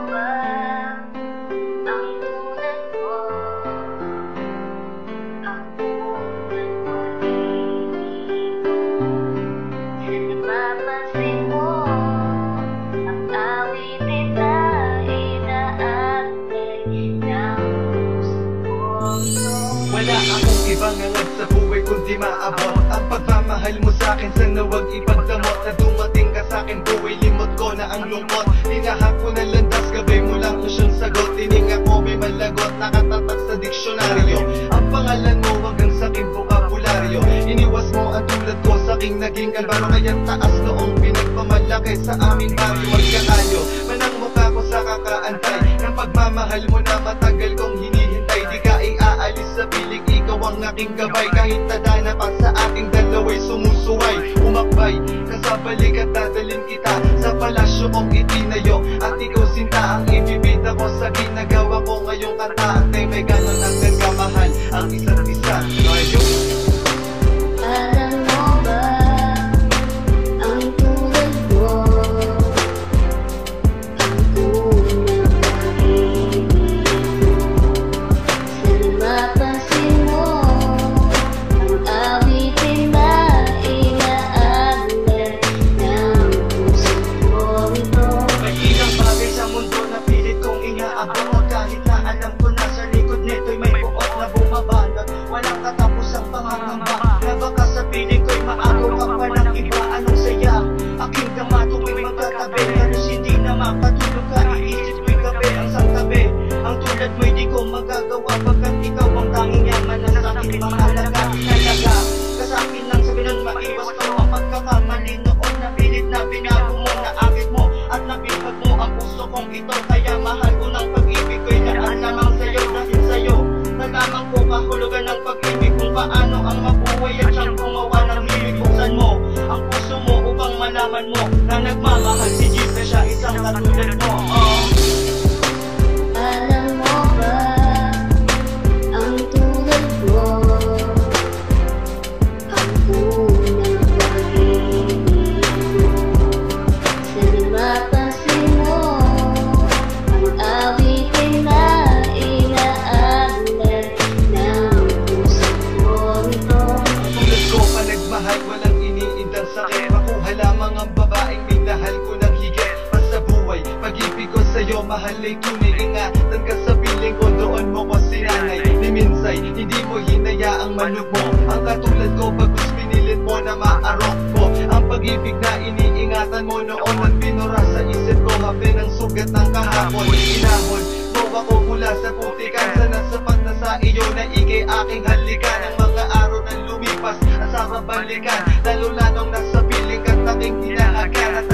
ba ang tulad mo? Ang unang pag-ibig, napapansin mo ang awitin na inaatlay ng puso ko. Wala akong ibang hangad sa buhay kundi maabot ang pagmamahal mo sa'kin. Sana wag ipagdamot na dumating ka sa'kin buhay. Limot ko na ang lungkot, tinahak ko na landas, gabay mo lang ko siyang sagot. Tininga ko may malagot, nakatatak sa diksyonaryo. Ang pangalan mo hanggang sa'king bokabularyo. Iniwas mo ang tulad ko sa'king naging kalbaro. Kaya't taas noong pinagpamalaki sa aming baryo. Magkatayo, manang mukha ko sa kakaantay ng pagmamahal mo na matagal kong hinihintay. Di ka iaalis sa piling, ikaw ang aking gabay. Kahit tadhana pa sa ating dalaway sumusuway, umakbay ka sa balik at dadalhin kita sa palasyo kong itinayo. At ikaw sinta ang ibibida ko sa ginagawa ko ngayong kanta. At may ganon hanggang kamahal ang isa't isa. Alam mo ba ang tulad mo? Ang unang pag-ibig, sana mapansin mo ang awitin na inaaglay ng puso ko ito. May ilang bagay sa mundo na pilit kong inaabot. Kahit na alam ko na sa likod nito'y may buot na bumabalot. Walang katapusang pangangamba na baka sa piling ko'y maagaw ka pa ng iba. Anong saya, aking dama tuwing magkatabi. Halos hindi na makatulog ka, iisip ko'y gabi ang sangtabi. Ang tulad mo'y di ko magagawa, pagkat ikaw ang tanging yaman na sa aking mahalaga. Nalaga ka sa akin nang sabi nun maiwas ko ang pagkakamali noon. Napilit na binago mo, naakit mo at nabihag mo ang puso kong ito. Kaya mahal ko ng pag-ibig ko'y naan lamang sa'yo. Dahil sa'yo nalaman ko kahulugan ng pag-ibig, kung paano ang mabuhay at siyang gumawa ng himig. Buksan mo ang puso mo upang malaman mo na nagmamahal si Jesus, siya isang katulad mo. Alam mo ba ang tulad mo? Ang unang pag-ibig, sana mapansin mo ang awitin na inaaglay ng puso ko ito. Tulad ko pa nagmahal, walang iniindang sakit. Makuha lamang ang babaeng minahal ko ng higit pa sa buhay. Pag-ibig ko sa'yo, mahal ay tunay. Ingatan ka sa piling ko, doon mo ko sinanay. Ni minsay, hindi mo hinayaang malugmo. Ang katulad ko, pagkus pinilit mo na maarok ko. Ang pag-ibig na iniingatan mo noon ang binura sa isip ko. Hapin ang sugat ng kahapon. Inahon mo ako mula sa putikan. Sana sapat na sa iyo na ikay aking halikan. Ang mga araw na lumipas, ang sarap balikan. Lalo na nung nasa piling ka, taking hinahagan. At